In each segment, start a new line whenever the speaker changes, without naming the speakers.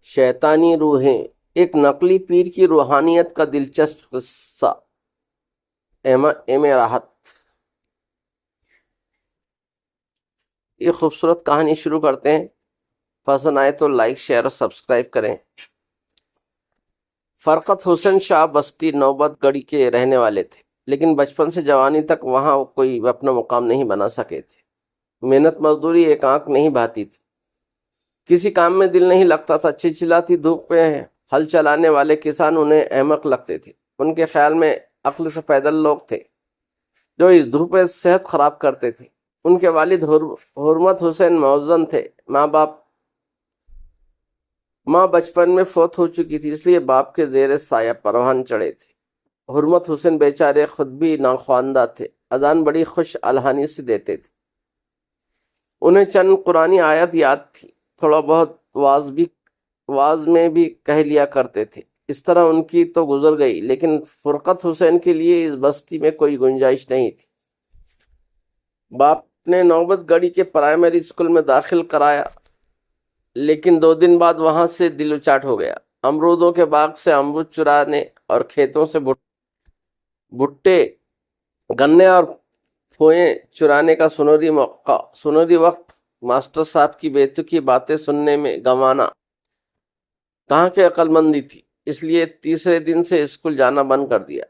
شیطانی روحیں، ایک نقلی پیر کی روحانیت کا دلچسپ قصہ۔ ایم راحت۔ یہ خوبصورت کہانی شروع کرتے ہیں۔ پسند آئے تو لائک، شیئر اور سبسکرائب کریں۔ فرقت حسین شاہ بستی نوبت گڑھی کے رہنے والے تھے، لیکن بچپن سے جوانی تک وہاں کوئی اپنا مقام نہیں بنا سکے تھے۔ محنت مزدوری ایک آنکھ نہیں بھاتی تھی، کسی کام میں دل نہیں لگتا تھا۔ چلچلاتی دھوپ پہ ہل چلانے والے کسان انہیں احمق لگتے تھے۔ ان کے خیال میں عقل سے پیدل لوگ تھے جو اس دھوپ میں صحت خراب کرتے تھے۔ ان کے والد حرمت حسین مؤذن تھے۔ ماں بچپن میں فوت ہو چکی تھی، اس لیے باپ کے زیر سایہ پروان چڑھے تھے۔ حرمت حسین بیچارے خود بھی ناخواندہ تھے، اذان بڑی خوش الحانی سے دیتے تھے۔ انہیں چند قرآنی آیت یاد تھی، تھوڑا بہت واز میں بھی کہہ لیا کرتے تھے۔ اس طرح ان کی تو گزر گئی، لیکن فرقت حسین کے لیے اس بستی میں کوئی گنجائش نہیں تھی۔ باپ نے نوبت گڑھی کے پرائمری اسکول میں داخل کرایا، لیکن 2 دن بعد وہاں سے دل اچاٹ ہو گیا۔ امرودوں کے باغ سے امرود چرانے اور کھیتوں سے بھٹے، گنے اور پھوئیں چرانے کا سنہری وقت ماسٹر صاحب کی بیتوکی باتیں سننے میں گنوانا کہاں کی عقل مندی تھی، اس لیے تیسرے دن سے اسکول جانا بند کر دیا۔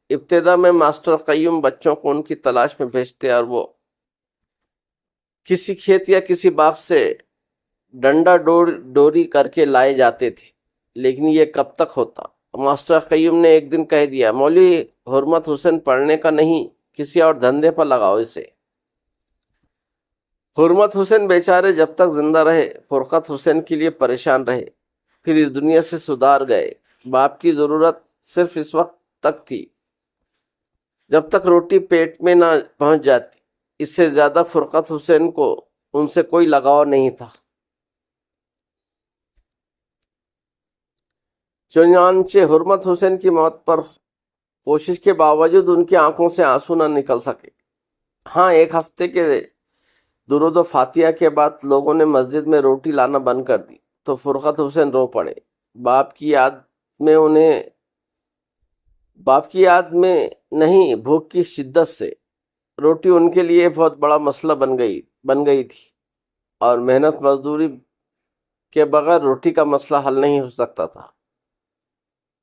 ابتدا میں ماسٹر قیوم بچوں کو ان کی تلاش میں بھیجتے اور وہ کسی کھیت یا کسی باغ سے ڈنڈا ڈوری کر کے لائے جاتے تھے، لیکن یہ کب تک ہوتا؟ ماسٹر قیوم نے ایک دن کہہ دیا، مولوی حرمت حسین پڑھنے کا نہیں، کسی اور دھندے پر لگاؤ اسے۔ حرمت حسین بیچارے جب تک زندہ رہے فرقت حسین کے لیے پریشان رہے، پھر اس دنیا سے سدھار گئے۔ باپ کی ضرورت صرف اس وقت تک تھی جب تک روٹی پیٹ میں نہ پہنچ جاتی، اس سے زیادہ فرقت حسین کو ان سے کوئی لگاؤ نہیں تھا۔ چنانچہ حرمت حسین کی موت پر کوشش کے باوجود ان کی آنکھوں سے آنسو نہ نکل سکے۔ ہاں، 1 ہفتے کے درود و فاتحہ کے بعد لوگوں نے مسجد میں روٹی لانا بند کر دی تو فرقت حسین رو پڑے۔ باپ کی یاد میں نہیں، بھوک کی شدت سے۔ روٹی ان کے لیے بہت بڑا مسئلہ بن گئی تھی، اور محنت مزدوری کے بغیر روٹی کا مسئلہ حل نہیں ہو سکتا تھا۔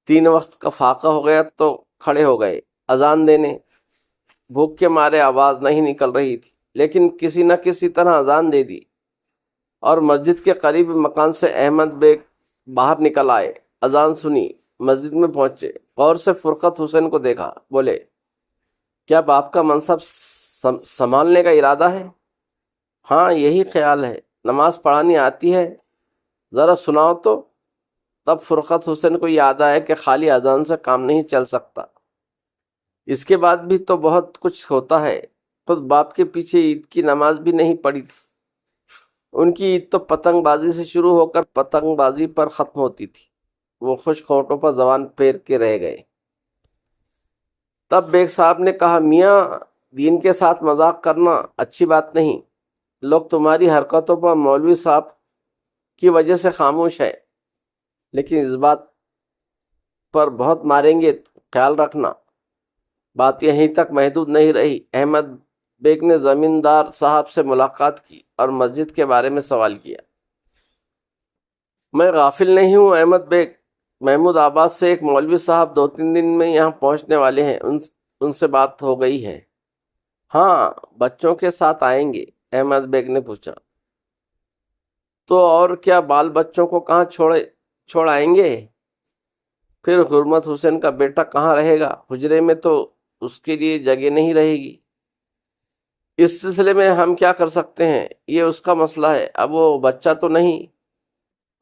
3 وقت کا فاقہ ہو گیا تو کھڑے ہو گئے اذان دینے۔ بھوک کے مارے آواز نہیں نکل رہی تھی، لیکن کسی نہ کسی طرح اذان دے دی، اور مسجد کے قریب مکان سے احمد بیگ باہر نکل آئے۔ اذان سنی، مسجد میں پہنچے، غور سے فرقت حسین کو دیکھا، بولے، کیا باپ کا منصب سنبھالنے کا ارادہ ہے؟ ہاں، یہی خیال ہے۔ نماز پڑھانی آتی ہے؟ ذرا سناؤ تو۔ تب فرقت حسین کو یاد آیا کہ خالی اذان سے کام نہیں چل سکتا، اس کے بعد بھی تو بہت کچھ ہوتا ہے۔ خود باپ کے پیچھے عید کی نماز بھی نہیں پڑھی تھی۔ ان کی عید تو پتنگ بازی سے شروع ہو کر پتنگ بازی پر ختم ہوتی تھی۔ وہ خوش ہونٹوں پر زبان پھیر کے رہ گئے۔ تب بیگ صاحب نے کہا، میاں، دین کے ساتھ مذاق کرنا اچھی بات نہیں۔ لوگ تمہاری حرکتوں پر مولوی صاحب کی وجہ سے خاموش ہے، لیکن اس بات پر بہت ماریں گے، خیال رکھنا۔ بات یہیں تک محدود نہیں رہی۔ احمد بیگ نے زمیندار صاحب سے ملاقات کی اور مسجد کے بارے میں سوال کیا۔ میں غافل نہیں ہوں احمد بیگ، محمود آباد سے ایک مولوی صاحب 2-3 دن میں یہاں پہنچنے والے ہیں، ان سے بات ہو گئی ہے؟ ہاں، بچوں کے ساتھ آئیں گے؟ احمد بیگ نے پوچھا۔ تو اور کیا بال بچوں کو کہاں چھوڑ آئیں گے؟ پھر حرمت حسین کا بیٹا کہاں رہے گا؟ حجرے میں تو اس کے لیے جگہ نہیں رہے گی۔ اس سلسلے میں ہم کیا کر سکتے ہیں؟ یہ اس کا مسئلہ ہے، اب وہ بچہ تو نہیں،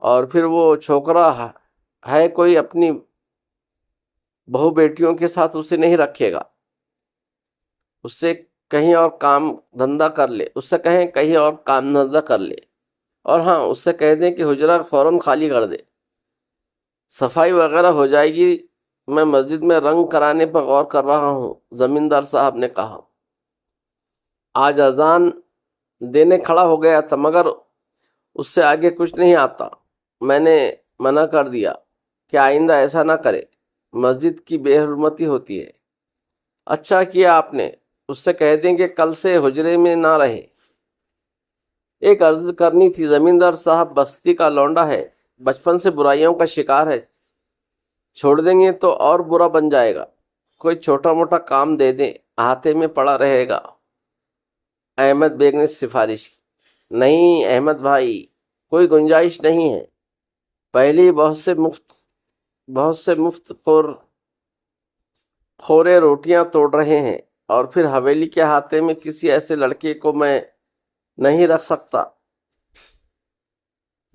اور پھر وہ چھوکرا ہے کوئی اپنی بہو بیٹیوں کے ساتھ اسے نہیں رکھے گا۔ اس سے کہیں اور کام دھندا کر لے، اور ہاں، اس سے کہہ دیں کہ حجرہ فوراً خالی کر دے، صفائی وغیرہ ہو جائے گی۔ میں مسجد میں رنگ کرانے پر غور کر رہا ہوں، زمیندار صاحب نے کہا۔ آج اذان دینے کھڑا ہو گیا تھا، مگر اس سے آگے کچھ نہیں آتا۔ میں نے منع کر دیا کہ آئندہ ایسا نہ کرے، مسجد کی بے حرمتی ہوتی ہے۔ اچھا کیا آپ نے، اس سے کہہ دیں کہ کل سے حجرے میں نہ رہے۔ ایک عرض کرنی تھی، زمیندار صاحب بستی کا لونڈا ہے، بچپن سے برائیوں کا شکار ہے، چھوڑ دیں گے تو اور برا بن جائے گا۔ کوئی چھوٹا موٹا کام دے دیں، احاطے میں پڑا رہے گا۔ احمد بیگ نے سفارش کی۔ نہیں احمد بھائی، کوئی گنجائش نہیں ہے۔ پہلے ہی بہت سے مفت خورے روٹیاں توڑ رہے ہیں، اور پھر حویلی کے احاطے میں کسی ایسے لڑکے کو میں نہیں رکھ سکتا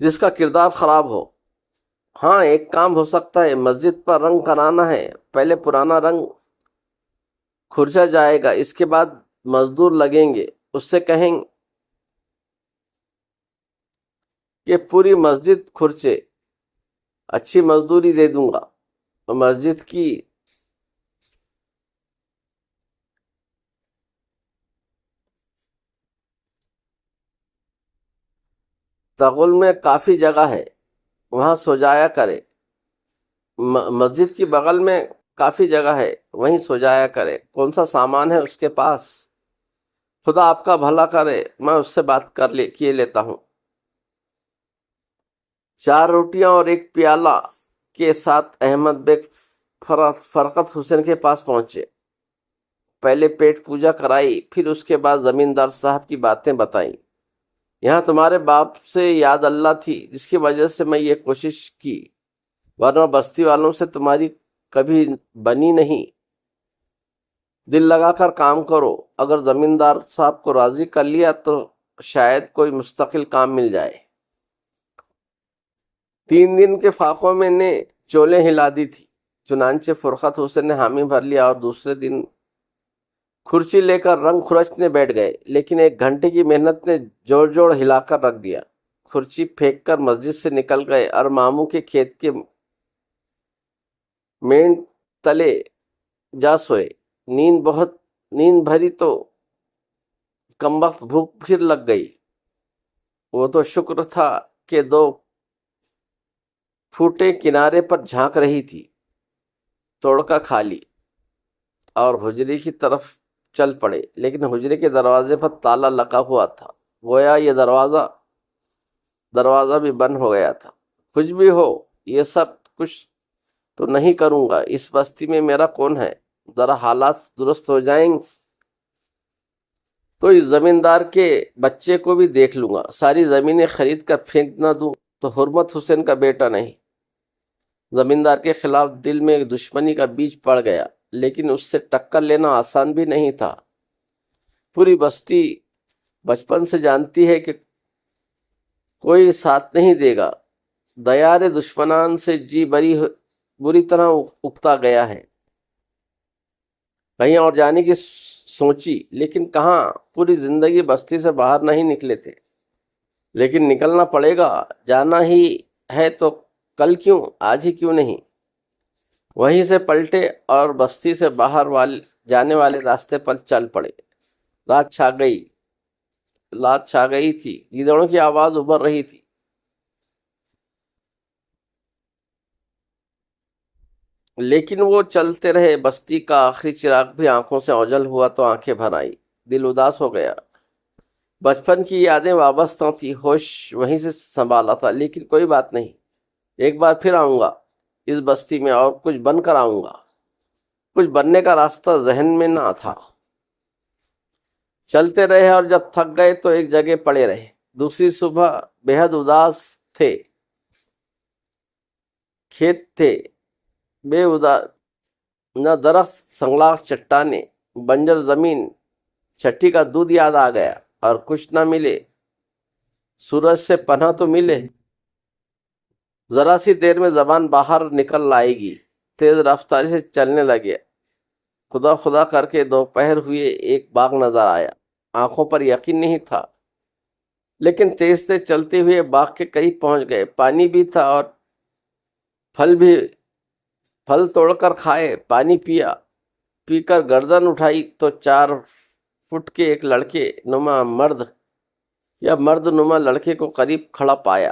جس کا کردار خراب ہو۔ ہاں ایک کام ہو سکتا ہے، مسجد پر رنگ کرانا ہے۔ پہلے پرانا رنگ کھرچا جائے گا، اس کے بعد مزدور لگیں گے، اس سے کہیں کہ پوری مسجد کھرچے، اچھی مزدوری دے دوں گا۔ مسجد کی تغل میں کافی جگہ ہے، وہاں سو جایا کرے۔ مسجد کی بغل میں کافی جگہ ہے، وہیں سو جایا کرے۔ کون سا سامان ہے اس کے پاس؟ خدا آپ کا بھلا کرے، میں اس سے بات کیے لیتا ہوں۔ 4 روٹیاں اور 1 پیالہ کے ساتھ احمد بیگ فرقت حسین کے پاس پہنچے۔ پہلے پیٹ پوجا کرائی، پھر اس کے بعد زمیندار صاحب کی باتیں بتائیں۔ یہاں تمہارے باپ سے یاد اللہ تھی، جس کی وجہ سے میں یہ کوشش کی، ورنہ بستی والوں سے تمہاری کبھی بنی نہیں۔ دل لگا کر کام کرو، اگر زمیندار صاحب کو راضی کر لیا تو شاید کوئی مستقل کام مل جائے۔ 3 دن کے فاقوں میں نے چولیں ہلا دی تھی، چنانچہ فرقت حسین نے حامی بھر لیا اور دوسرے دن کھرچی لے کر رنگ کھرچنے بیٹھ گئے، لیکن 1 گھنٹے کی محنت نے جوڑ ہلا کر رکھ دیا۔ کھرچی پھینک کر مسجد سے نکل گئے اور ماموں کے کھیت کے مینڈ تلے جا سوئے۔ نیند بھری تو کمبخت بھوک پھر لگ گئی۔ وہ تو شکر تھا کہ 2 پھوٹے کنارے پر جھانک رہی تھی، توڑ کا کھا لی اور حجرے کی طرف چل پڑے، لیکن حجرے کے دروازے پر تالا لگا ہوا تھا، گویا یہ دروازہ بھی بند ہو گیا تھا۔ کچھ بھی ہو، یہ سب کچھ تو نہیں کروں گا، اس بستی میں میرا کون ہے؟ ذرا حالات درست ہو جائیں تو اس زمیندار کے بچے کو بھی دیکھ لوں گا۔ ساری زمینیں خرید کر پھینک نہ دوں تو حرمت حسین کا بیٹا نہیں۔ زمیندار کے خلاف دل میں ایک دشمنی کا بیج پڑ گیا، لیکن اس سے ٹکر لینا آسان بھی نہیں تھا۔ پوری بستی بچپن سے جانتی ہے کہ کوئی ساتھ نہیں دے گا۔ دیار دشمنان سے جی بری طرح اکتا گیا ہے۔ کہیں اور جانے کی سوچی، لیکن کہاں، پوری زندگی بستی سے باہر نہیں نکلے تھے، لیکن نکلنا پڑے گا۔ جانا ہی ہے تو کل کیوں، آج ہی کیوں نہیں؟ وہیں سے پلٹے اور بستی سے باہر جانے والے راستے پر چل پڑے۔ رات چھا گئی تھی، گیدڑوں کی آواز ابھر رہی تھی۔ لیکن وہ چلتے رہے، بستی کا آخری چراغ بھی آنکھوں سے اوجھل ہوا تو آنکھیں بھر آئی، دل اداس ہو گیا۔ بچپن کی یادیں وابستہ تھی، ہوش وہیں سے سنبھالا تھا، لیکن کوئی بات نہیں، ایک بار پھر آؤں گا اس بستی میں اور کچھ بن کر آؤں گا۔ کچھ بننے کا راستہ ذہن میں نہ تھا۔ چلتے رہے اور جب تھک گئے تو ایک جگہ پڑے رہے۔ دوسری صبح بے حد اداس تھے، کھیت تھے بے اداس، نہ درخت، سنگلاخ چٹانیں، بنجر زمین۔ چھٹی کا دودھ یاد آ گیا، اور کچھ نہ ملے، سورج سے پناہ تو ملے۔ ذرا سی دیر میں زبان باہر نکل آئے گی۔ تیز رفتاری سے چلنے لگے۔ خدا کر کے دوپہر ہوئے، ایک باغ نظر آیا۔ آنکھوں پر یقین نہیں تھا، لیکن تیز چلتے ہوئے باغ کے قریب پہنچ گئے۔ پانی بھی تھا اور پھل توڑ کر کھائے، پانی پیا، پی کر گردن اٹھائی تو 4 فٹ کے ایک مرد نما لڑکے کو قریب کھڑا پایا۔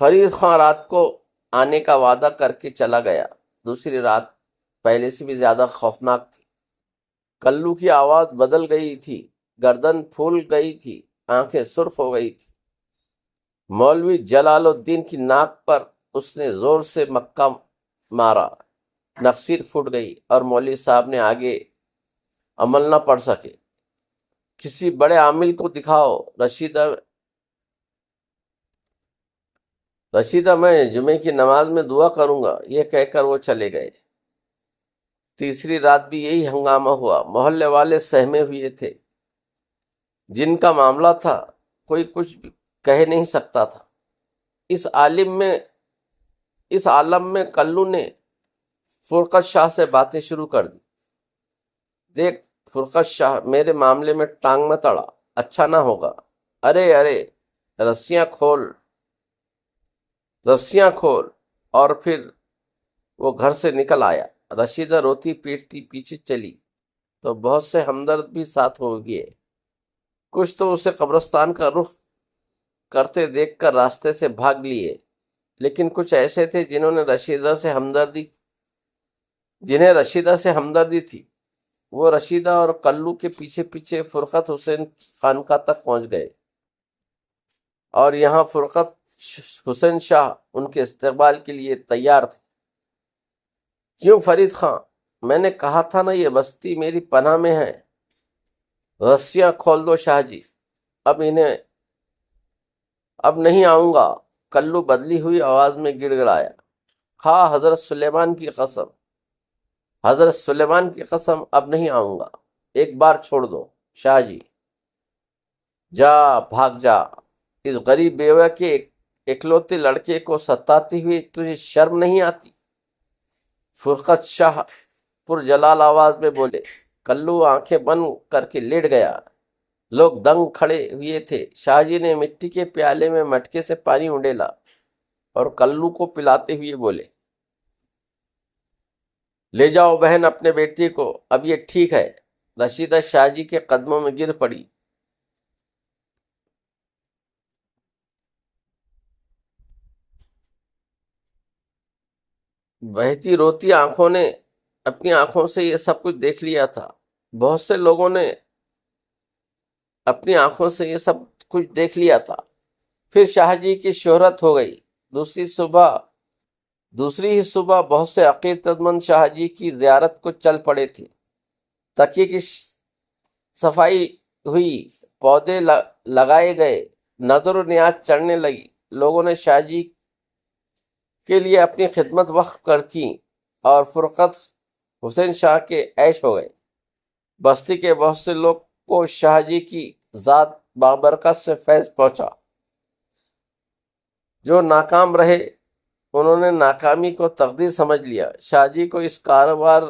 فرید خان رات کو آنے کا وعدہ کر کے چلا گیا۔ دوسری رات پہلے سے بھی زیادہ خوفناک تھی۔ کلو کی آواز بدل گئی تھی، گردن پھول گئی تھی، آنکھیں سرخ ہو گئی تھی۔ مولوی جلال الدین کی ناک پر اس نے زور سے مکہ مارا، نخسیر پھوٹ گئی اور مولوی صاحب نے آگے عمل نہ پڑھ سکے۔ کسی بڑے عامل کو دکھاؤ، رشیدہ میں جمعے کی نماز میں دعا کروں گا، یہ کہہ کر وہ چلے گئے۔ تیسری رات بھی یہی ہنگامہ ہوا۔ محلے والے سہمے ہوئے تھے۔ جن کا معاملہ تھا کوئی کچھ بھی کہہ نہیں سکتا تھا۔ اس عالم میں کلو نے فرقت شاہ سے باتیں شروع کر دی۔ دیکھ فرقت شاہ، میرے معاملے میں ٹانگ میں تڑا، اچھا نہ ہوگا۔ ارے رسیاں کھول۔ اور پھر وہ گھر سے نکل آیا۔ رشیدہ روتی پیٹتی پیچھے چلی تو بہت سے ہمدرد بھی ساتھ ہو گئے۔ کچھ تو اسے قبرستان کا رخ کرتے دیکھ کر راستے سے بھاگ لیے، لیکن کچھ ایسے تھے جنہیں رشیدہ سے ہمدردی تھی۔ وہ رشیدہ اور کلو کے پیچھے پیچھے فرقت حسین خانقاہ تک پہنچ گئے، اور یہاں فرقت حسین شاہ ان کے استقبال کے لیے تیار تھے۔ کیوں فرید خان، میں نے کہا تھا نا یہ بستی میری پناہ میں ہے۔ رسیاں کھول دو شاہ جی، اب نہیں آؤں گا، کلو بدلی ہوئی آواز میں گڑ گڑایا۔ ہاں حضرت سلیمان کی قسم اب نہیں آؤں گا، ایک بار چھوڑ دو شاہ جی۔ بھاگ جا، اس غریب بیوہ کے اکلوتے لڑکے کو ستاتی ہوئی تجھے شرم نہیں آتی؟ فرقت شاہ پر جلال آواز میں بولے۔ کلو آنکھیں بند کر کے لیٹ گیا۔ لوگ دنگ کھڑے ہوئے تھے۔ شاہ جی نے مٹی کے پیالے میں مٹکے سے پانی اونڈیلا اور کلو کو پلاتے ہوئے بولے، لے جاؤ بہن اپنے بیٹی کو، اب یہ ٹھیک ہے۔ رشیدہ شاہ جی کے قدموں میں گر پڑی۔ بہتی روتی آنکھوں نے اپنی آنکھوں سے یہ سب کچھ دیکھ لیا تھا۔ بہت سے لوگوں نے اپنی آنکھوں سے یہ سب کچھ دیکھ لیا تھا۔ پھر شاہ جی کی شہرت ہو گئی۔ دوسری ہی صبح بہت سے عقیدت مند شاہ جی کی زیارت کو چل پڑے تھے۔ تکیے کی صفائی ہوئی، پودے لگائے گئے، نظر و نیاز چڑھنے لگی۔ لوگوں نے شاہ جی کے لیے اپنی خدمت وقف کر کی اور فرقت حسین شاہ کے عیش ہو گئے۔ بستی کے بہت سے لوگ کو شاہ جی کی ذات بابرکت سے فیض پہنچا۔ جو ناکام رہے انہوں نے ناکامی کو تقدیر سمجھ لیا۔ شاہ جی کو اس کاروبار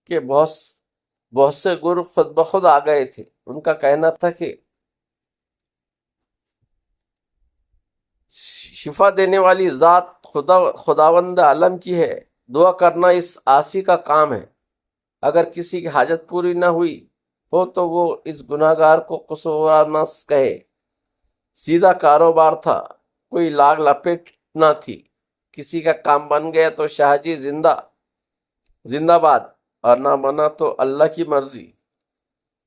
کے بہت سے گر خود بخود آ گئے تھے۔ ان کا کہنا تھا کہ شفا دینے والی ذات خداوند عالم کی ہے، دعا کرنا اس آسی کا کام ہے۔ اگر کسی کی حاجت پوری نہ ہوئی ہو تو وہ اس گناہگار کو قصوروار نہ کہے۔ سیدھا کاروبار تھا، کوئی لاگ لپیٹ نہ تھی۔ کسی کا کام بن گیا تو شاہ جی زندہ باد، اور نہ بنا تو اللہ کی مرضی۔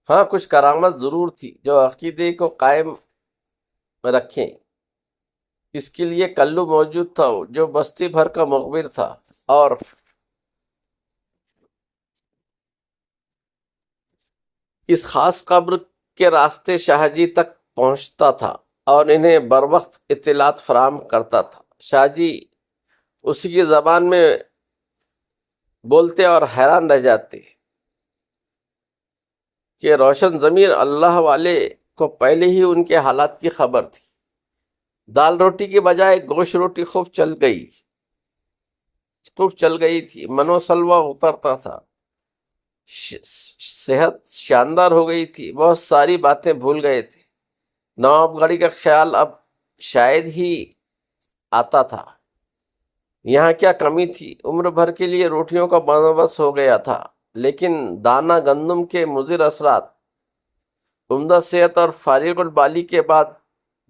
ہاں کچھ کرامت ضرور تھی جو عقیدے کو قائم رکھیں۔ اس کے لیے کلو موجود تھا جو بستی بھر کا مخبر تھا، اور اس خاص قبر کے راستے شاہ جی تک پہنچتا تھا اور انہیں بروقت اطلاعات فراہم کرتا تھا۔ شاہ جی اسی کی زبان میں بولتے اور حیران رہ جاتے کہ روشن ضمیر اللہ والے کو پہلے ہی ان کے حالات کی خبر تھی۔ دال روٹی کی بجائے گوشت روٹی خوب چل گئی تھی۔ منو سلوا اترتا تھا، صحت شاندار ہو گئی تھی، بہت ساری باتیں بھول گئے تھے۔ نواب گڑھی کا خیال اب شاید ہی آتا تھا۔ یہاں کیا کمی تھی؟ عمر بھر کے لیے روٹیوں کا بندوبست ہو گیا تھا، لیکن دانہ گندم کے مضر اثرات، عمدہ صحت اور فارغ البالی کے بعد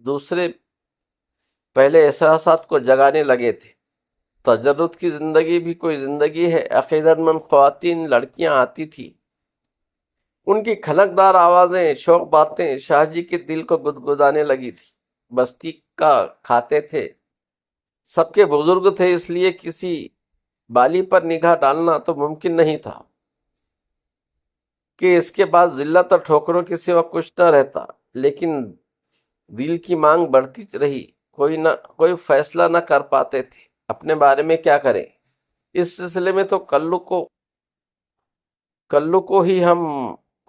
دوسرے پہلے احساسات کو جگانے لگے تھے۔ تجرد کی زندگی بھی کوئی زندگی ہے۔ عقیدت مند خواتین لڑکیاں آتی تھی، ان کی کھنکدار آوازیں، شوق باتیں شاہ جی کے دل کو گدگدانے لگی تھی۔ بستی کا کھاتے تھے، سب کے بزرگ تھے، اس لیے کسی بالی پر نگاہ ڈالنا تو ممکن نہیں تھا کہ اس کے بعد ذلت اور ٹھوکروں کے سوا کچھ نہ رہتا۔ لیکن دل کی مانگ بڑھتی رہی، کوئی فیصلہ نہ کر پاتے تھے اپنے بارے میں کیا کریں۔ اس سلسلے میں تو کلو کو ہی ہم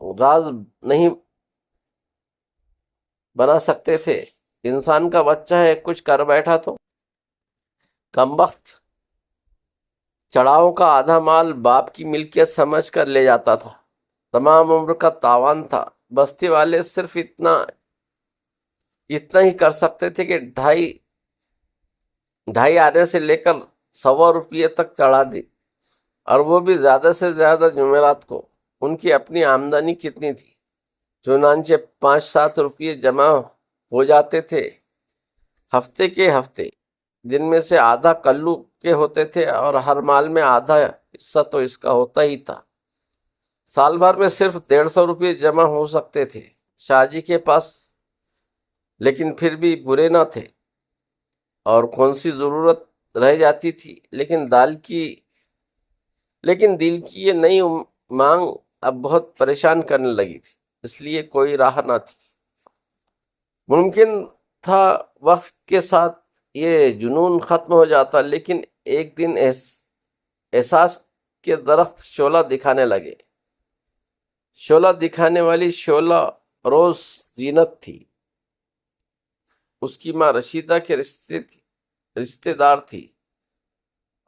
راز نہیں بنا سکتے تھے۔ انسان کا بچہ ہے، کچھ کر بیٹھا تو کمبخت چڑھاؤں کا آدھا مال باپ کی ملکیت سمجھ کر لے جاتا تھا۔ تمام عمر کا تاوان تھا۔ بستی والے صرف اتنا ہی کر سکتے تھے کہ ڈھائی آنے سے لے کر 100 روپیے تک چڑھا دی، اور وہ بھی زیادہ سے زیادہ جمعرات کو۔ ان کی اپنی آمدنی کتنی تھی؟ چنانچہ 5-7 روپیے جمع ہو جاتے تھے ہفتے کے ہفتے، جن میں سے آدھا کلو کے ہوتے تھے، اور ہر مال میں آدھا حصہ تو اس کا ہوتا ہی تھا۔ سال بھر میں صرف 150 روپیے جمع ہو سکتے تھے شاہ جی کے پاس، لیکن پھر بھی برے نہ تھے، اور کون سی ضرورت رہ جاتی تھی۔ لیکن دل کی یہ نئی مانگ اب بہت پریشان کرنے لگی تھی، اس لیے کوئی راہ نہ تھی۔ ممکن تھا وقت کے ساتھ یہ جنون ختم ہو جاتا، لیکن ایک دن احساس کے درخت شعلہ دکھانے لگے۔ شعلہ دکھانے والی شعلہ روز زینت تھی۔ اس کی ماں رشیدہ کے رشتے دار تھی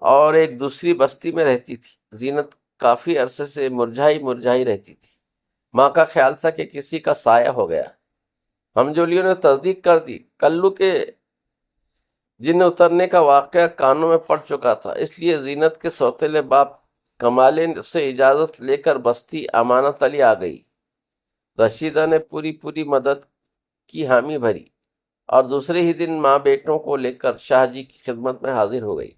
اور ایک دوسری بستی میں رہتی تھی۔ زینت کافی عرصے سے مرجھائی رہتی تھی۔ ماں کا خیال تھا کہ کسی کا سایہ ہو گیا۔ ہم جولیوں نے تصدیق کر دی۔ کلو کے جن اترنے کا واقعہ کانوں میں پڑ چکا تھا، اس لیے زینت کے سوتیلے باپ کمالے سے اجازت لے کر بستی امانت علی آ گئی۔ رشیدہ نے پوری مدد کی حامی بھری، اور دوسرے ہی دن ماں بیٹوں کو لے کر شاہ جی کی خدمت میں حاضر ہو گئی۔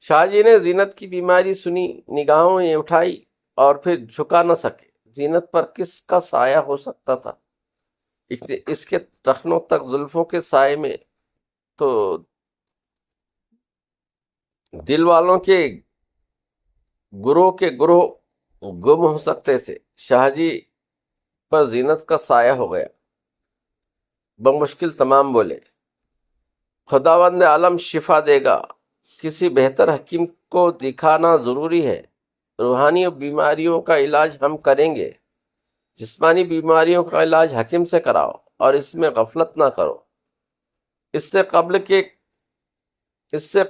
شاہ جی نے زینت کی بیماری سنی، نگاہیں اٹھائی اور پھر جھکا نہ سکے۔ زینت پر کس کا سایہ ہو سکتا تھا؟ اس کے ٹخنوں تک زلفوں کے سائے میں تو دل والوں کے گروہ گم ہو سکتے تھے۔ شاہ جی پر زینت کا سایہ ہو گیا۔ بمشکل تمام بولے، خداوند عالم شفا دے گا، کسی بہتر حکیم کو دکھانا ضروری ہے۔ روحانی بیماریوں کا علاج ہم کریں گے، جسمانی بیماریوں کا علاج حکیم سے کراؤ، اور اس میں غفلت نہ کرو۔ اس سے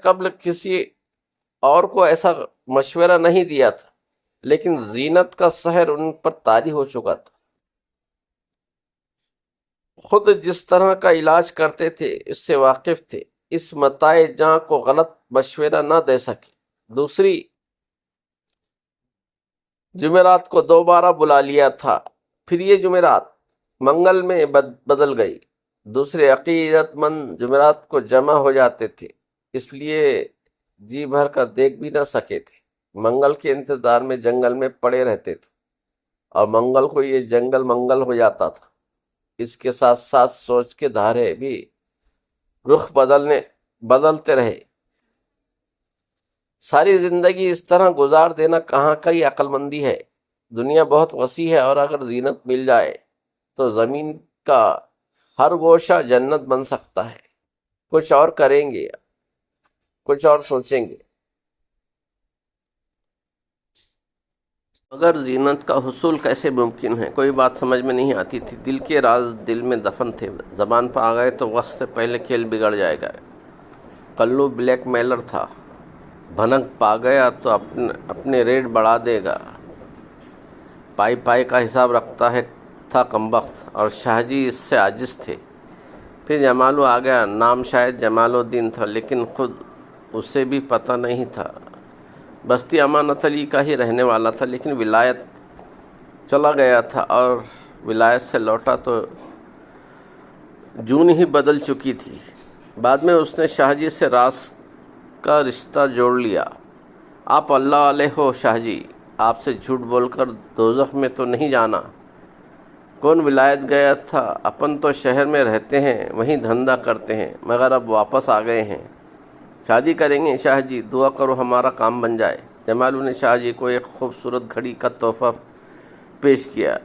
قبل کسی اور کو ایسا مشورہ نہیں دیا تھا، لیکن زینت کا سحر ان پر طاری ہو چکا تھا۔ خود جس طرح کا علاج کرتے تھے اس سے واقف تھے، اس متاع جاں کو غلط مشورہ نہ دے سکے۔ دوسری جمعرات کو دوبارہ بلا لیا تھا، پھر یہ جمعرات منگل میں بدل گئی۔ دوسرے عقیدت مند جمعرات کو جمع ہو جاتے تھے، اس لیے جی بھر کر دیکھ بھی نہ سکے تھے۔ منگل کے انتظار میں جنگل میں پڑے رہتے تھے، اور منگل کو یہ جنگل منگل ہو جاتا تھا۔ اس کے ساتھ ساتھ سوچ کے دھارے بھی رخ بدلتے رہے۔ ساری زندگی اس طرح گزار دینا کہاں کی عقل مندی ہے؟ دنیا بہت وسیع ہے، اور اگر زینت مل جائے تو زمین کا ہر گوشہ جنت بن سکتا ہے۔ کچھ اور کریں گے، کچھ اور سوچیں گے۔ مگر زینت کا حصول کیسے ممکن ہے؟ کوئی بات سمجھ میں نہیں آتی تھی۔ دل کے راز دل میں دفن تھے، زبان پر آ گئے تو وقت سے پہلے کھیل بگڑ جائے گا۔ کلو بلیک میلر تھا، بھنک پا گیا تو اپنے ریٹ بڑھا دے گا۔ پائی کا حساب رکھتا تھا کمبخت، اور شاہ جی اس سے عاجز تھے۔ پھر جمالو آ گیا۔ نام شاید جمال الدین تھا، لیکن خود اسے بھی پتہ نہیں تھا۔ بستی امانت علی کا ہی رہنے والا تھا، لیکن ولایت چلا گیا تھا، اور ولایت سے لوٹا تو جون ہی بدل چکی تھی۔ بعد میں اس نے شاہ جی سے راز کا رشتہ جوڑ لیا۔ آپ اللہ والے ہو شاہ جی، آپ سے جھوٹ بول کر دوزخ میں تو نہیں جانا؟ کون ولایت گیا تھا؟ اپن تو شہر میں رہتے ہیں، وہیں دھندا کرتے ہیں، مگر اب واپس آ گئے ہیں۔ شادی کریں گے شاہ جی، دعا کرو ہمارا کام بن جائے۔ جمالو نے شاہ جی کو ایک خوبصورت گھڑی کا تحفہ پیش کیا،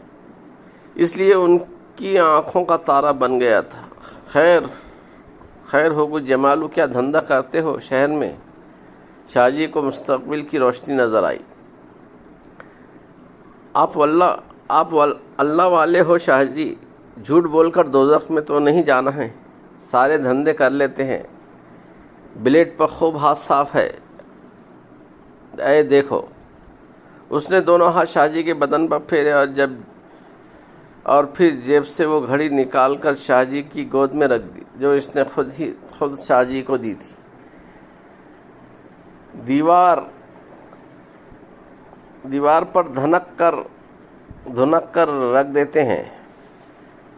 اس لیے ان کی آنکھوں کا تارا بن گیا تھا۔ خیر ہو گو جمالو، کیا دھندا کرتے ہو شہر میں؟ شاہ جی کو مستقبل کی روشنی نظر آئی۔ آپ اللہ والے ہو شاہ جی، جھوٹ بول کر دوزخ میں تو نہیں جانا ہے، سارے دھندے کر لیتے ہیں، بلیڈ پر خوب ہاتھ صاف ہے، اے دیکھو۔ اس نے دونوں ہاتھ شاہ جی کے بدن پر پھیرے اور پھر جیب سے وہ گھڑی نکال کر شاہ جی کی گود میں رکھ دی، جو اس نے خود شاہ جی کو دی تھی۔ دیوار پر دھنک کر رکھ دیتے ہیں،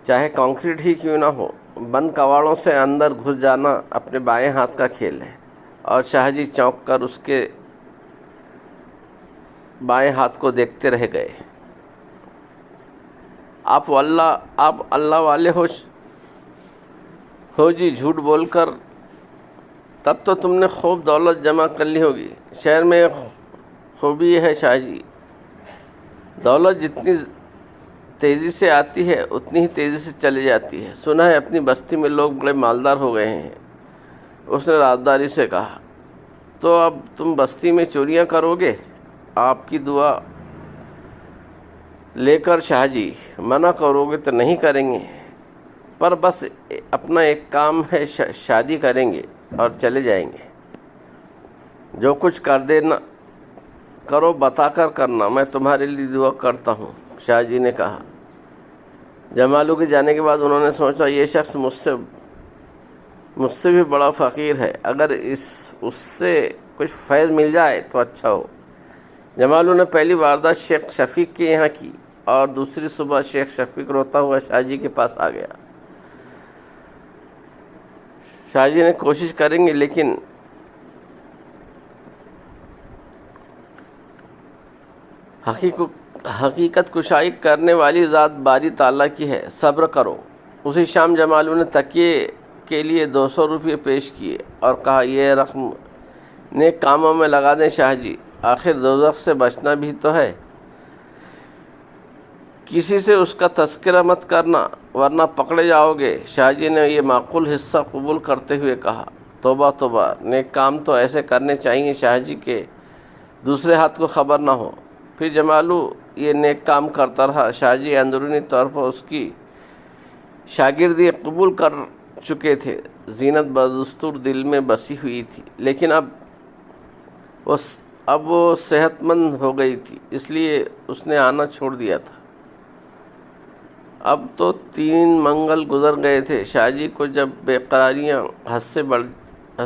چاہے کنکریٹ ہی کیوں نہ ہو۔ بند کواڑوں سے اندر گھس جانا اپنے بائیں ہاتھ کا کھیل ہے، اور شاہ جی چونک کر اس کے بائیں ہاتھ کو دیکھتے رہ گئے۔ آپ اللہ والے ہو جی، جھوٹ بول کر تب تو تم نے خوب دولت جمع کر لی ہوگی۔ شہر میں خوبی یہ ہے شاہ جی، دولت جتنی تیزی سے آتی ہے اتنی ہی تیزی سے چلی جاتی ہے۔ سنا ہے اپنی بستی میں لوگ بڑے مالدار ہو گئے ہیں، اس نے رازداری سے کہا۔ تو اب تم بستی میں چوریاں کرو گے؟ آپ کی دعا لے کر شاہ جی، منع کرو گے تو نہیں کریں گے، پر بس اپنا ایک کام ہے، شادی کریں گے اور چلے جائیں گے۔ جو کچھ کر دینا کرو بتا کر کرنا، میں تمہارے لیے دعا کرتا ہوں، شاہ جی نے کہا۔ جمالو کے جانے کے بعد انہوں نے سوچا، یہ شخص مجھ سے بھی بڑا فقیر ہے، اگر اس سے کچھ فیض مل جائے تو اچھا ہو۔ جمالو نے پہلی واردات شیخ شفیق کے یہاں کی، اور دوسری صبح شیخ شفیق روتا ہوا شاہ جی کے پاس آ گیا۔ شاہ جی نے کوشش کریں گے، لیکن حقیقت کشائی کرنے والی ذات باری تعالیٰ کی ہے، صبر کرو۔ اسی شام جمالو نے تکیے کے لیے 200 روپے پیش کیے اور کہا، یہ رقم نیک کاموں میں لگا دیں شاہ جی، آخر دوزخ سے بچنا بھی تو ہے۔ کسی سے اس کا تذکرہ مت کرنا ورنہ پکڑے جاؤ گے۔ شاہ جی نے یہ معقول حصہ قبول کرتے ہوئے کہا، توبہ توبہ، نیک کام تو ایسے کرنے چاہیے شاہ جی کے دوسرے ہاتھ کو خبر نہ ہو۔ پھر جمالو یہ نیک کام کرتا رہا۔ شاہ جی اندرونی طور پر اس کی شاگردی قبول کر چکے تھے، زینت بدستور دل میں بسی ہوئی تھی، لیکن اب وہ صحت مند ہو گئی تھی، اس لیے اس نے آنا چھوڑ دیا تھا۔ اب تو 3 منگل گزر گئے تھے۔ شاہ جی کو جب بے قراریاں حد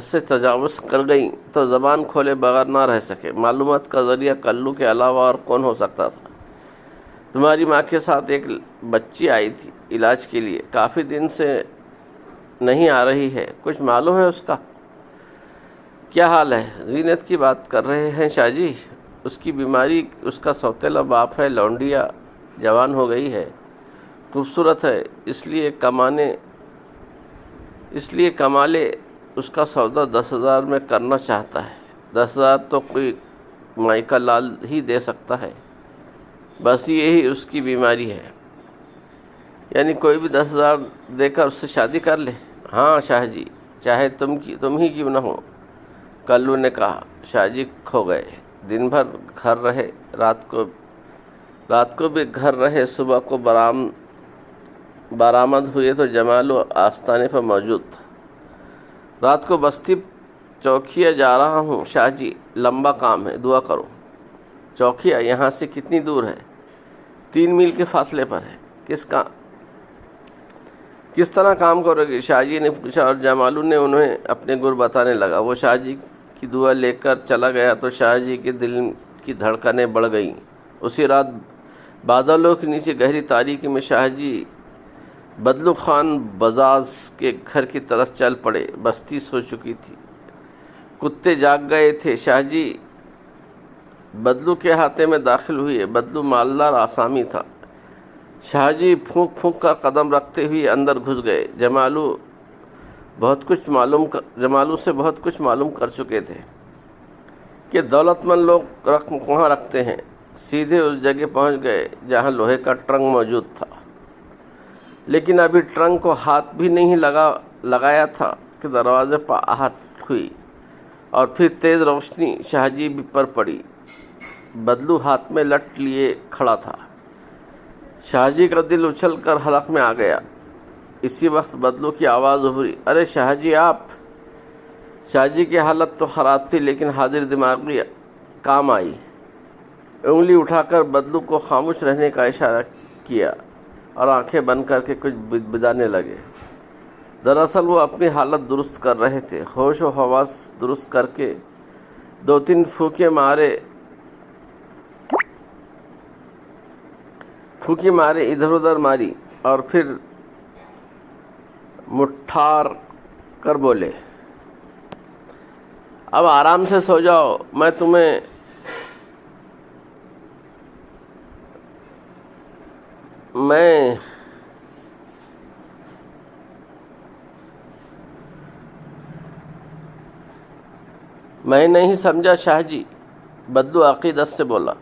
سے تجاوز کر گئیں تو زبان کھولے بغیر نہ رہ سکے۔ معلومات کا ذریعہ کلو کے علاوہ اور کون ہو سکتا تھا؟ تمہاری ماں کے ساتھ ایک بچی آئی تھی علاج کے لیے، کافی دن سے نہیں آ رہی ہے، کچھ معلوم ہے اس کا کیا حال ہے؟ زینت کی بات کر رہے ہیں شاہ جی؟ اس کی بیماری، اس کا سوتیلا باپ ہے، لونڈیا جوان ہو گئی ہے، خوبصورت ہے، اس لیے کمالے اس کا سودا 10,000 میں کرنا چاہتا ہے۔ 10,000 تو کوئی مائکا لال ہی دے سکتا ہے، بس یہی اس کی بیماری ہے۔ یعنی کوئی بھی 10,000 دے کر اس سے شادی کر لے؟ ہاں شاہ جی، چاہے تم ہی کیوں نہ ہو، کلو نے کہا۔ شاہ جی کھو گئے، دن بھر گھر رہے، رات کو بھی گھر رہے، صبح کو برآمد ہوئے تو جمالو آستانے پر موجود تھا۔ رات کو بستی چوکھیا جا رہا ہوں شاہ جی، لمبا کام ہے، دعا کرو۔ چوکھیا یہاں سے کتنی دور ہے؟ 3 میل کے فاصلے پر ہے۔ کس طرح کام کرو گے؟ شاہ جی نے پوچھا، اور جمالو نے انہیں اپنے گر بتانے لگا۔ وہ شاہ جی کی دعا لے کر چلا گیا تو شاہ جی کے دل کی دھڑکنیں بڑھ گئیں۔ اسی رات بادلوں کے نیچے گہری تاریکی میں شاہ جی بدلو خان بزاز کے گھر کی طرف چل پڑے۔ بستی سو چکی تھی، کتے جاگ گئے تھے۔ شاہ جی بدلو کے احاطے میں داخل ہوئے۔ بدلو مالدار آسامی تھا۔ شاہ جی پھونک پھونک کا قدم رکھتے ہوئے اندر گھس گئے۔ جمالو سے بہت کچھ معلوم کر چکے تھے کہ دولت مند لوگ رقم کہاں رکھتے ہیں۔ سیدھے اس جگہ پہنچ گئے جہاں لوہے کا ٹرنک موجود تھا، لیکن ابھی ٹرنک کو ہاتھ بھی نہیں لگایا تھا کہ دروازے پر آہٹ ہوئی اور پھر تیز روشنی شاہ جی پر پڑی۔ بدلو ہاتھ میں لٹ لیے کھڑا تھا۔ شاہ جی کا دل اچھل کر حلق میں آ گیا۔ اسی وقت بدلو کی آواز ابھری، ارے شاہ جی آپ! شاہ جی کی حالت تو خراب تھی لیکن حاضر دماغی کام آئی۔ انگلی اٹھا کر بدلو کو خاموش رہنے کا اشارہ کیا اور آنکھیں بند کر کے کچھ بدانے لگے۔ دراصل وہ اپنی حالت درست کر رہے تھے۔ ہوش و حواس درست کر کے 2-3 پھوکی مارے ادھر ادھر ماری اور پھر مٹھار کر بولے، اب آرام سے سو جاؤ، میں نہیں سمجھا شاہ جی، بدلو عقیدت سے بولا۔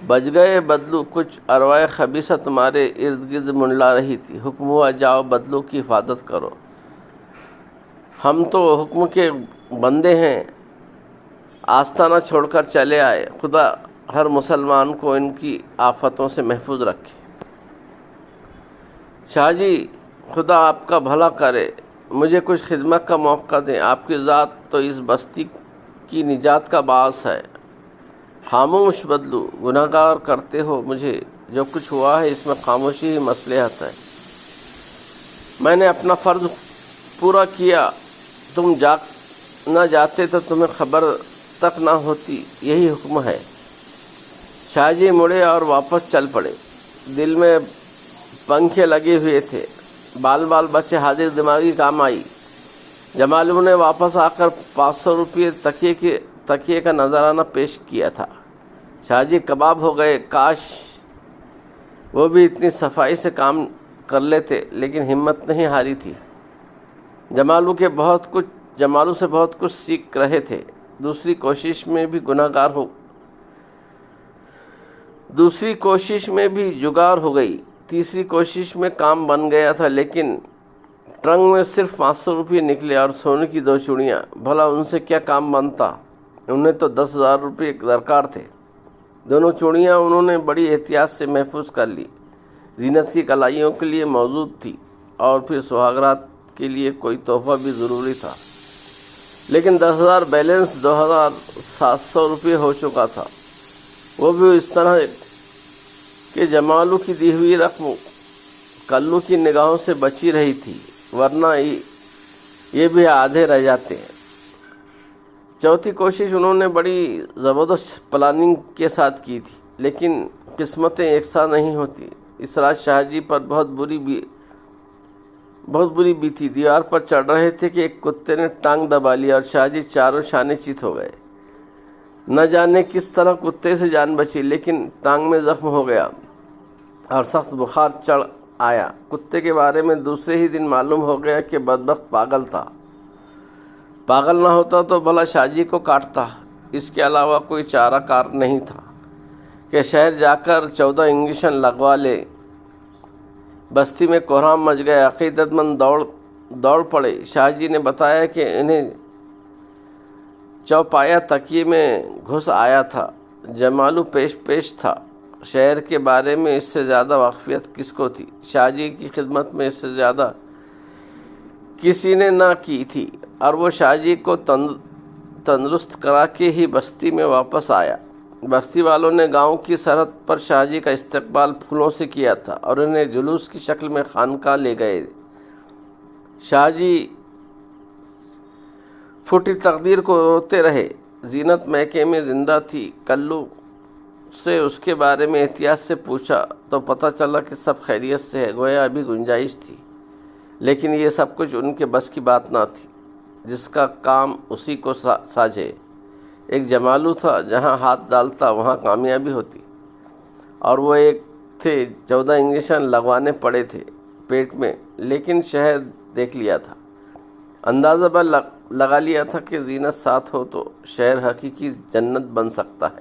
بچ گئے بدلو، کچھ ارواح خبیثہ تمہارے ارد گرد منڈلا رہی تھی۔ حکم ہوا جاؤ بدلو کی حفاظت کرو۔ ہم تو حکم کے بندے ہیں، آستانہ چھوڑ کر چلے آئے۔ خدا ہر مسلمان کو ان کی آفتوں سے محفوظ رکھے۔ شاہ جی خدا آپ کا بھلا کرے، مجھے کچھ خدمت کا موقع دیں، آپ کی ذات تو اس بستی کی نجات کا باعث ہے۔ خاموش بدلو، گناہ گار کرتے ہو مجھے، جو کچھ ہوا ہے اس میں خاموشی ہی مصلحت ہے۔ میں نے اپنا فرض پورا کیا، تم نہ جاتے تو تمہیں خبر تک نہ ہوتی، یہی حکم ہے۔ شاہ جی مڑے اور واپس چل پڑے۔ دل میں پنکھے لگے ہوئے تھے، بال بچے حاضر دماغی کام آئی۔ جمالو نے واپس آ کر 500 روپے تکیے کا نذرانہ پیش کیا تھا۔ شاہ جی کباب ہو گئے، کاش وہ بھی اتنی صفائی سے کام کر لیتے، لیکن ہمت نہیں ہاری تھی۔ جمالو سے بہت کچھ سیکھ رہے تھے۔ دوسری کوشش میں بھی جگار ہو گئی۔ تیسری کوشش میں کام بن گیا تھا، لیکن ٹرنک میں صرف 500 روپے نکلے اور سونے کی 2 چوڑیاں۔ بھلا ان سے کیا کام بنتا؟ انہیں تو 10,000 روپے درکار تھے۔ دونوں چوڑیاں انہوں نے بڑی احتیاط سے محفوظ کر لی۔ زینت کی کلائیوں کے لیے موجود تھی اور پھر سہاگرات کے لیے کوئی تحفہ بھی ضروری تھا، لیکن 10,000 بیلنس 2,700 روپے ہو چکا تھا، وہ بھی اس طرح کہ جمالو کی دی ہوئی رقم کلو کی نگاہوں سے بچی رہی تھی، ورنہ یہ بھی آدھے رہ جاتے ہیں۔ چوتھی کوشش انہوں نے بڑی زبردست پلاننگ کے ساتھ کی تھی، لیکن قسمتیں یکساں نہیں ہوتی۔ اس رات شاہ جی پر بہت بری بیتی۔ دیوار پر چڑھ رہے تھے کہ ایک کتے نے ٹانگ دبا لی اور شاہ جی چاروں شانے چت ہو گئے۔ نہ جانے کس طرح کتے سے جان بچی، لیکن ٹانگ میں زخم ہو گیا اور سخت بخار چڑھ آیا۔ کتے کے بارے میں دوسرے ہی دن معلوم ہو گیا کہ بدبخت پاگل تھا۔ پاگل نہ ہوتا تو بھلا شاہ جی کو کاٹتا۔ اس کے علاوہ کوئی چارہ کار نہیں تھا کہ شہر جا کر 14 انجیکشن لگوا لے۔ بستی میں کوہرام مچ گیا۔ عقیدت مند دوڑ پڑے۔ شاہ جی نے بتایا کہ انہیں چوپایا تکیے میں گھس آیا تھا۔ جمالو پیش تھا۔ شہر کے بارے میں اس سے زیادہ واقفیت کس کو تھی؟ شاہ جی کی خدمت میں اس سے زیادہ کسی نے نہ کی تھی، اور وہ شاہ جی کو تندرست کرا کے ہی بستی میں واپس آیا۔ بستی والوں نے گاؤں کی سرحد پر شاہ جی کا استقبال پھولوں سے کیا تھا اور انہیں جلوس کی شکل میں خانقاہ لے گئے۔ شاہ جی پھوٹی تقدیر کو روتے رہے۔ زینت میکے میں زندہ تھی، کلو سے اس کے بارے میں احتیاط سے پوچھا تو پتہ چلا کہ سب خیریت سے ہے، گویا ابھی گنجائش تھی، لیکن یہ سب کچھ ان کے بس کی بات نہ تھی۔ جس کا کام اسی کو ساجھے۔ ایک جمالو تھا، جہاں ہاتھ ڈالتا وہاں کامیابی ہوتی، اور وہ ایک تھے 14 انجیکشن لگوانے پڑے تھے پیٹ میں، لیکن شہر دیکھ لیا تھا، اندازہ لگا لیا تھا کہ زینت ساتھ ہو تو شہر حقیقی جنت بن سکتا ہے۔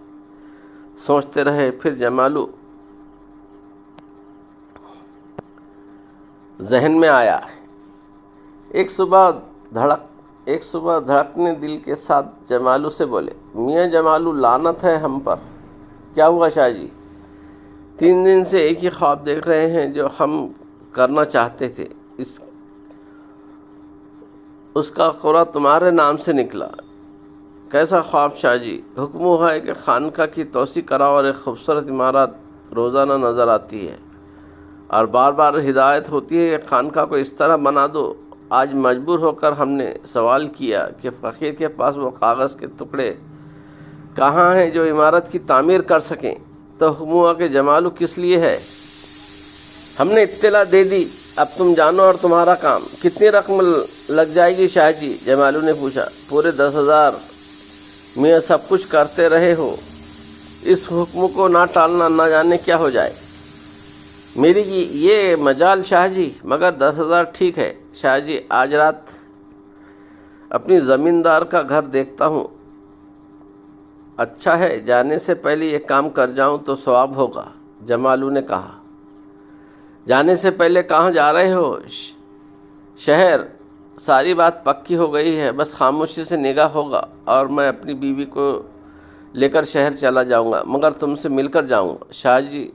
سوچتے رہے، پھر جمالو ذہن میں آیا۔ ایک صبح دھڑکنے دل کے ساتھ جمالو سے بولے، میاں جمالو، لعنت ہے ہم پر۔ کیا ہوا شاہ جی؟ 3 دن سے ایک ہی خواب دیکھ رہے ہیں جو ہم کرنا چاہتے تھے، اس کا قرعہ تمہارے نام سے نکلا۔ کیسا خواب شاہ جی؟ حکم ہوا ہے کہ خانقاہ کی توسیع کراؤ اور ایک خوبصورت عمارت روزانہ نظر آتی ہے، اور بار بار ہدایت ہوتی ہے کہ خانقاہ کو اس طرح بنا دو۔ آج مجبور ہو کر ہم نے سوال کیا کہ فقیر کے پاس وہ کاغذ کے ٹکڑے کہاں ہیں جو عمارت کی تعمیر کر سکیں، تو حکم ہوا کہ جمالو کس لیے ہے۔ ہم نے اطلاع دے دی، اب تم جانو اور تمہارا کام۔ کتنی رقم لگ جائے گی شاہ جی؟ جمالو نے پوچھا۔ پورے 10,000۔ میاں سب کچھ کرتے رہے ہو، اس حکم کو نہ ٹالنا، نہ جانے کیا ہو جائے۔ میری یہ مجال شاہ جی، مگر 10,000 ٹھیک ہے شاہ جی، آج رات اپنی زمیندار کا گھر دیکھتا ہوں۔ اچھا ہے، جانے سے پہلے یہ کام کر جاؤں تو ثواب ہوگا، جمالو نے کہا۔ جانے سے پہلے کہاں جا رہے ہو؟ شہر۔ ساری بات پکی ہو گئی ہے، بس خاموشی سے نگاہ ہوگا، اور میں اپنی بیوی کو لے کر شہر چلا جاؤں گا، مگر تم سے مل کر جاؤں گا۔ شاہ جی،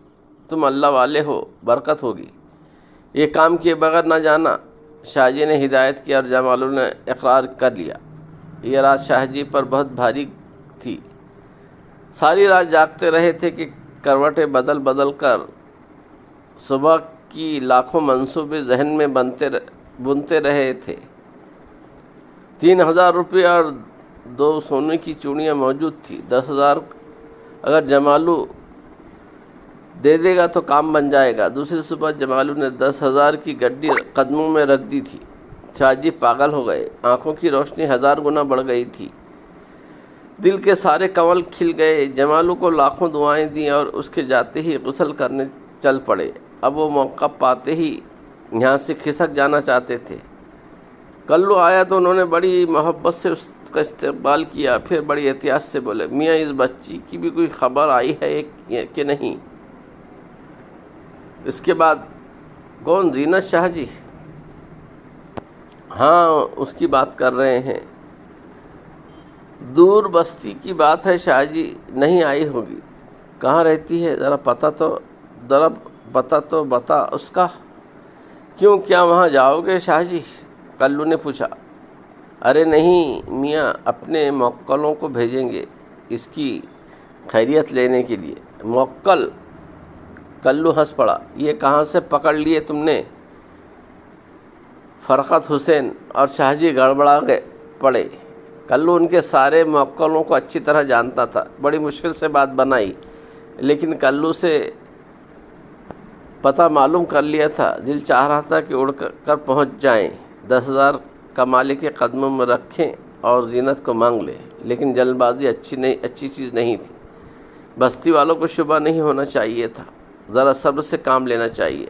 تم اللہ والے ہو، برکت ہوگی، یہ کام کیے بغیر نہ جانا۔ شاہ جی نے ہدایت کی اور جمالو نے اقرار کر لیا۔ یہ رات شاہ جی پر بہت بھاری تھی، ساری رات جاگتے رہے تھے کہ کروٹیں بدل بدل کر صبح کی لاکھوں منصوبے ذہن میں بنتے رہے تھے۔ 3,000 روپے اور 2 سونے کی چوڑیاں موجود تھی۔ 10,000 اگر جمالو دے دے گا تو کام بن جائے گا۔ دوسری صبح جمالو نے 10,000 کی گڈی قدموں میں رکھ دی تھی۔ شاہ جی پاگل ہو گئے، آنکھوں کی روشنی 1000 گنا بڑھ گئی تھی، دل کے سارے کنول کھل گئے۔ جمالو کو لاکھوں دعائیں دیں اور اس کے جاتے ہی غسل کرنے چل پڑے۔ اب وہ موقع پاتے ہی یہاں سے کھسک جانا چاہتے تھے۔ کلو آیا تو انہوں نے بڑی محبت سے اس کا استقبال کیا، پھر بڑی احتیاط سے بولے، میاں اس بچی کی بھی کوئی خبر آئی ہے کہ نہیں؟ اس کے بعد کون؟ زینت شاہ جی؟ ہاں، اس کی بات کر رہے ہیں۔ دور بستی کی بات ہے شاہ جی، نہیں آئی ہوگی۔ کہاں رہتی ہے؟ ذرا پتہ تو بتا اس کا۔ کیوں، کیا وہاں جاؤ گے شاہ جی؟ کلو نے پوچھا۔ ارے نہیں میاں، اپنے موکلوں کو بھیجیں گے اس کی خیریت لینے کے لیے۔ موکل؟ کلو ہنس پڑا۔ یہ کہاں سے پکڑ لیے تم نے؟ فرقت حسین اور شاہ جی گڑبڑا پڑے۔ کلو ان کے سارے موکلوں کو اچھی طرح جانتا تھا، بڑی مشکل سے بات بنائی، لیکن کلو سے پتہ معلوم کر لیا تھا۔ دل چاہ رہا تھا کہ اڑ کر پہنچ جائیں، 10,000 کا مالک کے قدموں میں رکھیں اور زینت کو مانگ لیں، لیکن جلد بازی اچھی چیز نہیں تھی۔ بستی والوں کو شبہ نہیں ہونا چاہیے تھا، ذرا صبر سے کام لینا چاہیے۔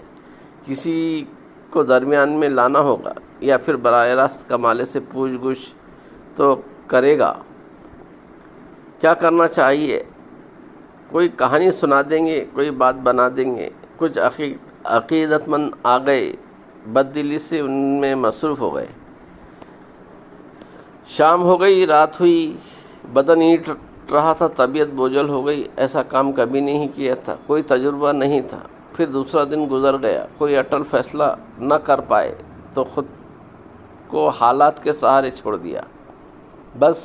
کسی کو درمیان میں لانا ہوگا، یا پھر براہ راست کمالے سے پوچھ گچھ تو کرے گا۔ کیا کرنا چاہیے؟ کوئی کہانی سنا دیں گے، کوئی بات بنا دیں گے۔ کچھ عقیدت مند آ گئے، بد دلی سے ان میں مصروف ہو گئے۔ شام ہو گئی، رات ہوئی، بدن اینٹ رہا تھا، طبیعت بوجھل ہو گئی۔ ایسا کام کبھی نہیں کیا تھا، کوئی تجربہ نہیں تھا۔ پھر دوسرا دن گزر گیا، کوئی اٹل فیصلہ نہ کر پائے تو خود کو حالات کے سہارے چھوڑ دیا۔ بس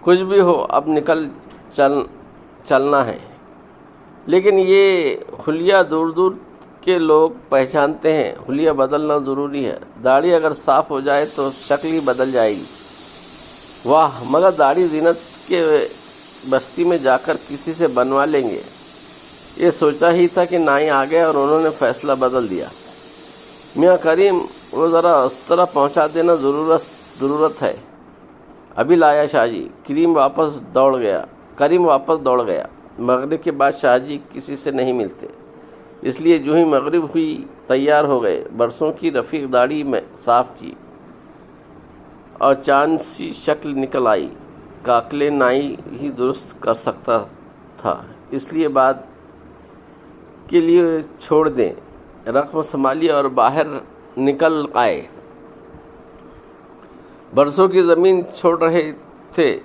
کچھ بھی ہو، اب نکل چلنا ہے۔ لیکن یہ حلیہ دور دور کے لوگ پہچانتے ہیں، حلیہ بدلنا ضروری ہے۔ داڑھی اگر صاف ہو جائے تو شکل ہی بدل جائے گی۔ واہ، مگر داڑھی زینت کے بستی میں جا کر کسی سے بنوا لیں گے، یہ سوچا ہی تھا کہ نائی آ گئے اور انہوں نے فیصلہ بدل دیا۔ میاں کریم، وہ ذرا اس طرح پہنچا دینا ضرورت ہے۔ ابھی لایا شاہ جی۔ کریم واپس دوڑ گیا۔ مغرب کے بعد شاہ جی کسی سے نہیں ملتے، اس لیے جو ہی مغرب ہوئی تیار ہو گئے، برسوں کی رفیق داڑھی میں صاف کی اور چاند سی شکل نکل آئی۔ کاکلے نائی ہی درست کر سکتا تھا، اس لیے بعد کے لیے چھوڑ دیں۔ رقم سنبھالی اور باہر نکل آئے۔ برسوں کی زمین چھوڑ رہے تھے،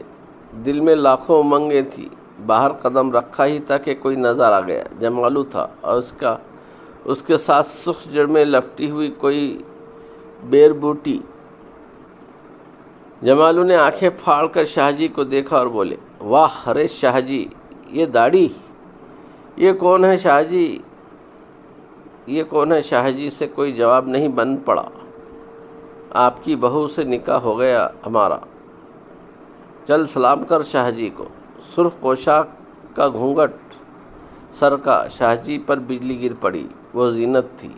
دل میں لاکھوں امنگیں تھی۔ باہر قدم رکھا ہی تھا کہ کوئی نظر آ گیا۔ جمالو تھا اور اس کے ساتھ سرخ جڑ میں لپٹی ہوئی کوئی بیر بوٹی۔ جمالو نے آنکھیں پھاڑ کر شاہ جی کو دیکھا اور بولے، واہ ارے شاہ جی، یہ داڑھی! یہ کون ہے شاہ جی؟ شاہ جی سے کوئی جواب نہیں بن پڑا۔ آپ کی بہو سے نکاح ہو گیا ہمارا، چل سلام کر شاہ جی کو۔ سرخ پوشاک کا گھونگھٹ سر کا، شاہ جی پر بجلی گر پڑی، وہ زینت تھی۔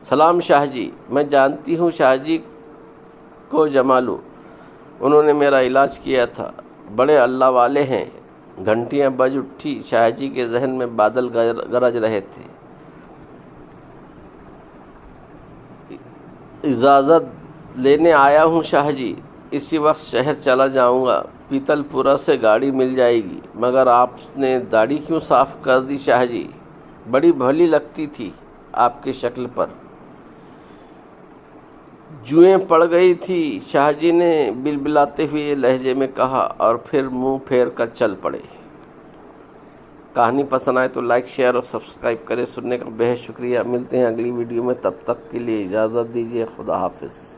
سلام شاہ جی، میں جانتی ہوں شاہ جی کو جمالو، انہوں نے میرا علاج کیا تھا، بڑے اللہ والے ہیں۔ گھنٹیاں بج اٹھی، شاہ جی کے ذہن میں بادل گرج رہے تھے۔ اجازت لینے آیا ہوں شاہ جی، اسی وقت شہر چلا جاؤں گا، پیتل پورہ سے گاڑی مل جائے گی۔ مگر آپ نے داڑھی کیوں صاف کر دی شاہ جی؟ بڑی بھلی لگتی تھی آپ کی شکل پر۔ جوئیں پڑ گئی تھی، شاہ جی نے بلبلاتے ہوئے لہجے میں کہا، اور پھر منہ پھیر کر چل پڑے۔ کہانی پسند آئے تو لائک، شیئر اور سبسکرائب کریں۔ سننے کا بہت شکریہ۔ ملتے ہیں اگلی ویڈیو میں، تب تک کے لیے اجازت دیجیے۔ خدا حافظ۔